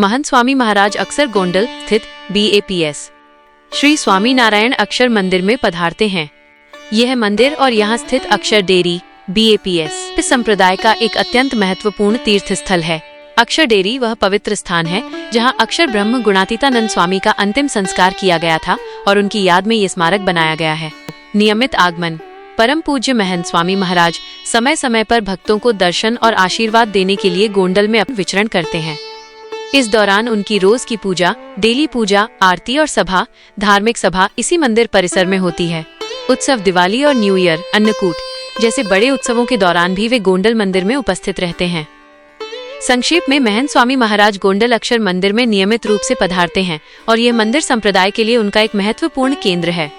महंत स्वामी महाराज अक्सर गोंडल स्थित BAPS श्री स्वामी नारायण अक्षर मंदिर में पधारते हैं। यह मंदिर और यहाँ स्थित अक्षर डेयरी BAPS संप्रदाय का एक अत्यंत महत्वपूर्ण तीर्थ स्थल है। अक्षर डेयरी वह पवित्र स्थान है जहाँ अक्षर ब्रह्म गुणातीतानंद स्वामी का अंतिम संस्कार किया गया था और उनकी याद में ये स्मारक बनाया गया है। नियमित आगमन। परम पूज्य महंत स्वामी महाराज समय समय पर भक्तों को दर्शन और आशीर्वाद देने के लिए गोंडल में विचरण करते हैं। इस दौरान उनकी रोज की पूजा, डेली पूजा, आरती और सभा, धार्मिक सभा इसी मंदिर परिसर में होती है। उत्सव, दिवाली और न्यू ईयर, अन्नकूट जैसे बड़े उत्सवों के दौरान भी वे गोंडल मंदिर में उपस्थित रहते हैं। संक्षेप में महंत स्वामी महाराज गोंडल अक्षर मंदिर में नियमित रूप से पधारते हैं और यह मंदिर संप्रदाय के लिए उनका एक महत्वपूर्ण केंद्र है।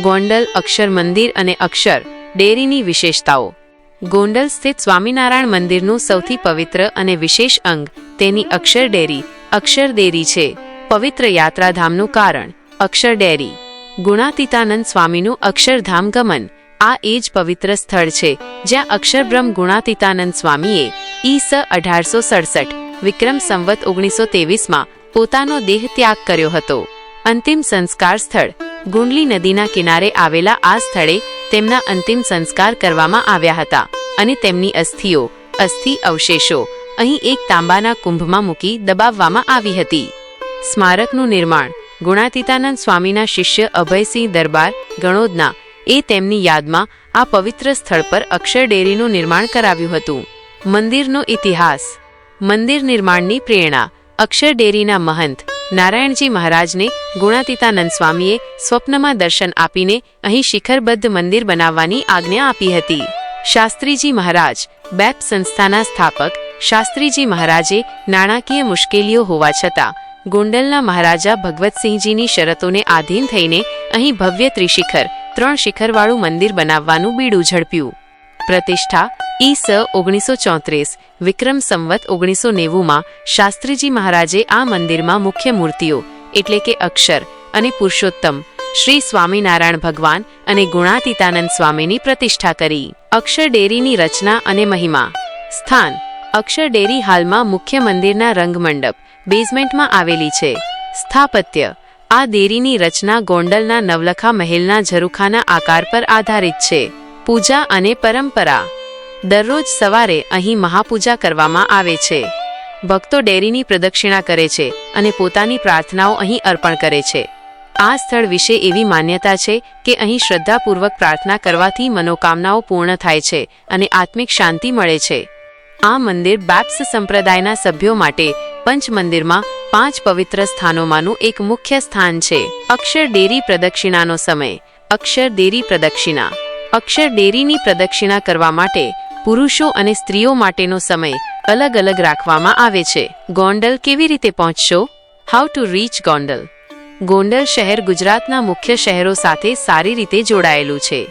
गोंडल अक्षर मंदिर અને અક્ષર ડેરીની વિશેષતાઓ। ગોંડલ સ્થિત સ્વામિનારાયણ મંદિરનું સૌથી પવિત્ર અને વિશેષ અંગ તેની અક્ષર ડેરી છે। પવિત્ર યાત્રાધામનું કારણ અક્ષર ડેરી। ગુણાતીતાનંદ સ્વામીનું અક્ષરધામ ગમન। આ એ જ પવિત્ર સ્થળ છે જ્યાં અક્ષર બ્રહ્મ ગુણાતીતાનંદ સ્વામીએ ઈસ 1867 વિક્રમ સંવત 1923માં પોતાનો દેહ ત્યાગ કર્યો હતો। અંતિમ સંસ્કાર સ્થળ ગુંડલી નદીના કિનારે આવેલા આ સ્થળે તેમના અંતિમ સંસ્કાર કરવામાં આવ્યા હતા અને તેમની અસ્થિ અવશેષો અહીં એક તાંબાના કુંભમાં મૂકી દબાવવામાં આવી હતી। સ્મારકનું નિર્માણ ગુણાતીતાનંદ સ્વામીના શિષ્ય અભયસિંહ દરબાર ગણોદના એ તેમની યાદમાં આ પવિત્ર સ્થળ પર અક્ષર ડેરીનું નિર્માણ કરાવ્યું હતું। મંદિરનો ઇતિહાસ। મંદિર નિર્માણની પ્રેરણા અક્ષર ડેરીના મહંત નારાયણજી મહારાજને ગુણાતીતાનંદ સ્વામીએ સ્વપ્નમાં દર્શન આપીને અહીં શિખરબદ્ધ મંદિર બનાવવાની આજ્ઞા આપી હતી। શાસ્ત્રીજી મહારાજ બેપ સંસ્થાના સ્થાપક શાસ્ત્રીજી મહારાજે નાણાકીય મુશ્કેલીઓ હોવા છતાં ગોંડલના મહારાજા ભગવતસિંહજીની શરતોને આધીન થઈને અહીં ભવ્ય ત્રિશિખર 3 શિખરવાળું મંદિર બનાવવાનું બીડું ઝડપ્યું। પ્રતિષ્ઠા ઈસ 1934 વિક્રમ સંવત 1990માં શાસ્ત્રીજી મહારાજે આ મંદિરમાં મુખ્ય મૂર્તિઓ એટલે કે અક્ષર અને પુરુષોત્તમ શ્રી સ્વામિનારાયણ ભગવાન અને ગુણાતીતાનંદ સ્વામીની પ્રતિષ્ઠા કરી। અક્ષર ડેરીની રચના અને મહિમા। સ્થાન અક્ષર ડેરી હાલમાં મુખ્ય મંદિરના રંગમંડપ બેઝમેન્ટમાં આવેલી છે। સ્થાપત્ય આ ડેરીની રચના ગોંડલના નવલખા મહેલના ઝરૂખાના આકાર પર આધારિત છે। પૂજા અને પરંપરા। દરરોજ સવારે અહીં મહાપૂજા કરવામાં આવે છે। ભક્તો ડેરીની પ્રદક્ષિણા કરે છે અને પોતાની પ્રાર્થનાઓ અહીં અર્પણ કરે છે। આ સ્થળ વિશે એવી માન્યતા છે કે અહીં શ્રદ્ધાપૂર્વક પ્રાર્થના કરવાથી મનોકામનાઓ પૂર્ણ થાય છે અને આત્મિક શાંતિ મળે છે। આ મંદિર બેપ્સ સંપ્રદાયના સભ્યો માટે પંચ મંદિરમાં 5 પવિત્ર સ્થાનોમાંનું એક મુખ્ય સ્થાન છે। અક્ષર ડેરી પ્રદક્ષિણાનો સમય। અક્ષર ડેરી પ્રદક્ષિણા। અક્ષર ડેરીની પ્રદક્ષિણા કરવા માટે પુરુષો અને સ્ત્રીઓ માટેનો સમય અલગ અલગ રાખવામાં આવે છે। ગોંડલ કેવી રીતે પહોંચશો? How to reach Gondal? Gondal શહેર ગુજરાતના મુખ્ય શહેરો સાથે સારી રીતે જોડાયેલું છે।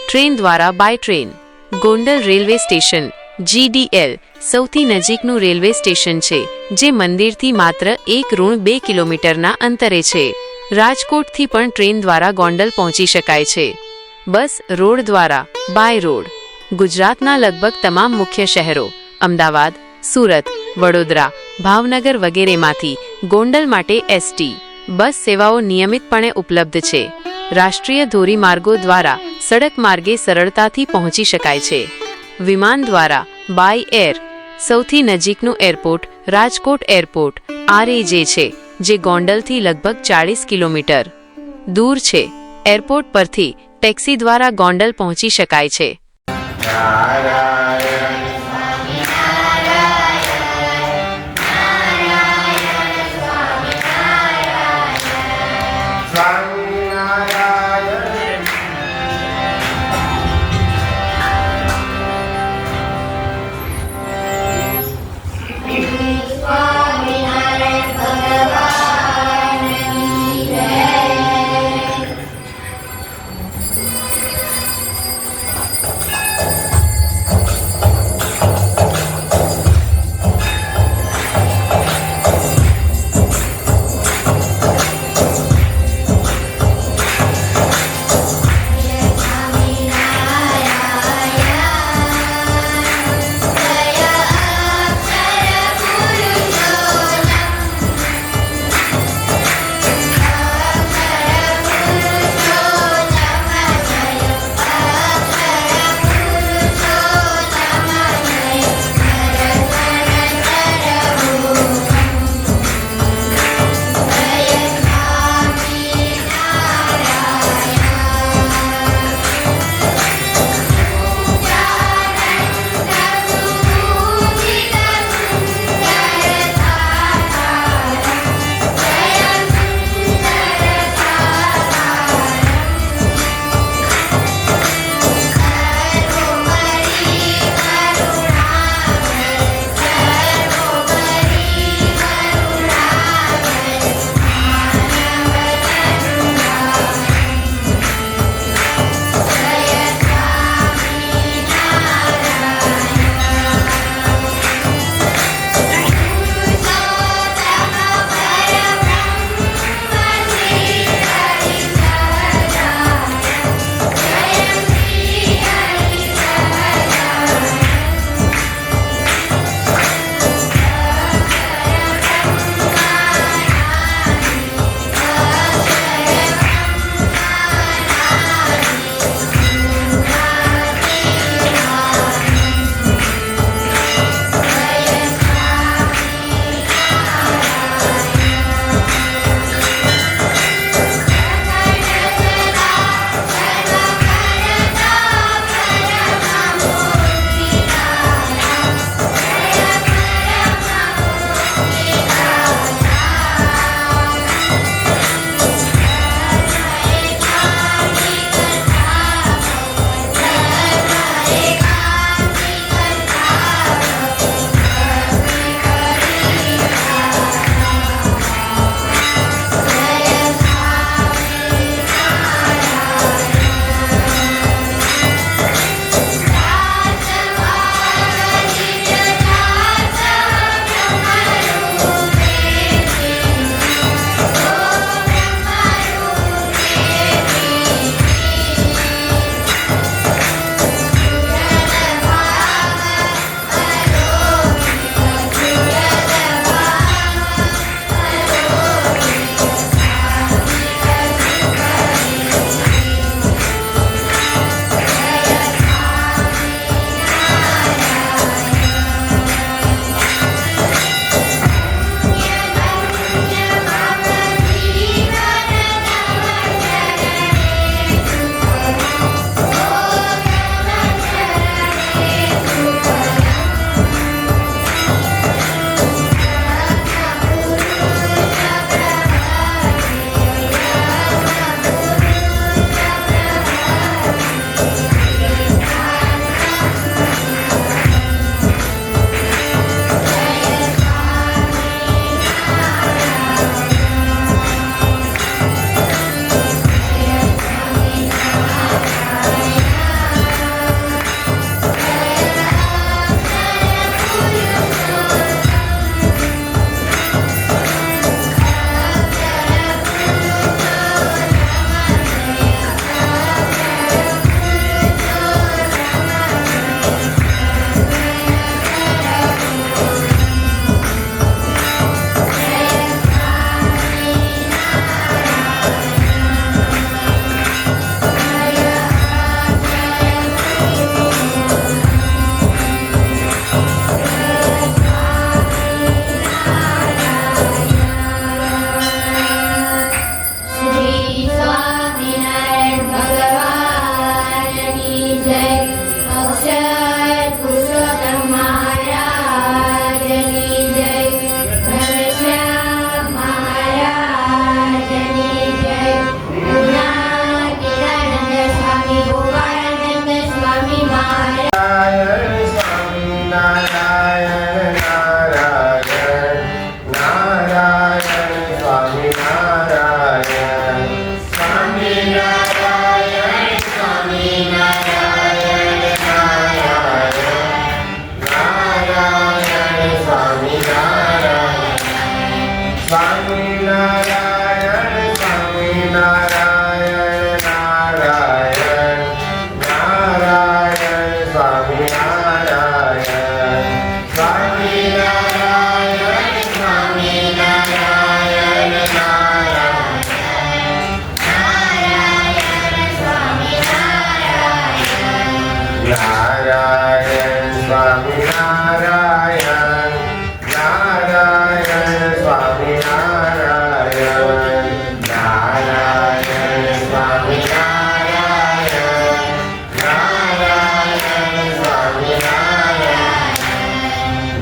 ટ્રેન દ્વારા by train. Gondal railway station GDL સૌથી નજીકનું રેલવે સ્ટેશન છે જે મંદિરથી માત્ર 1-2 કિલોમીટરના અંતરે છે। રાજકોટથી પણ ટ્રેન દ્વારા ગોંડલ પહોંચી શકાય છે। બસ રોડ દ્વારા બાય રોડ। ગુજરાતના લગભગ તમામ મુખ્ય શહેરો અમદાવાદ, સુરત, વડોદરા, ભાવનગર વગેરેમાંથી ગોંડલ માટે ST બસ સેવાઓ નિયમિતપણે ઉપલબ્ધ છે। રાષ્ટ્રીય ધોરીમાર્ગો દ્વારા સડક માર્ગે સરળતાથી પહોંચી શકાય છે। વિમાન દ્વારા બાય એર। સૌથી નજીકનું એરપોર્ટ રાજકોટ એરપોર્ટ RAJ છે જે ગોંડલથી લગભગ 40 કિલોમીટર દૂર છે। એરપોર્ટ પરથી ટેક્સી દ્વારા ગોંડલ પહોંચી શકાય છે।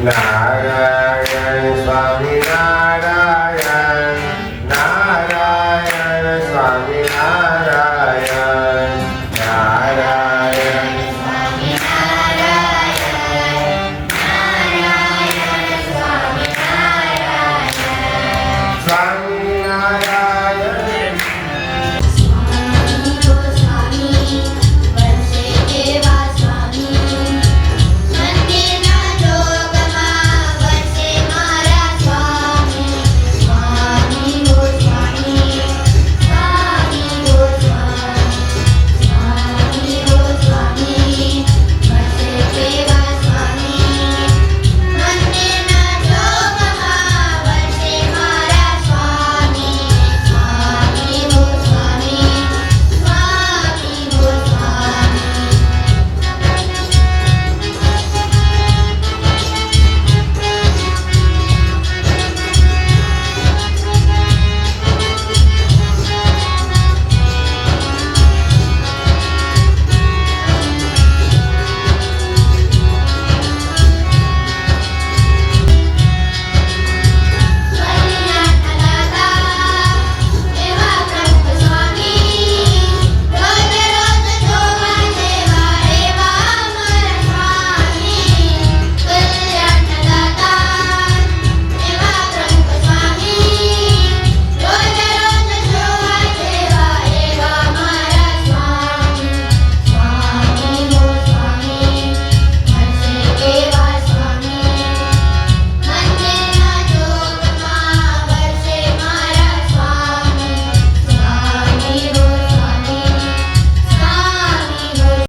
નારાયણ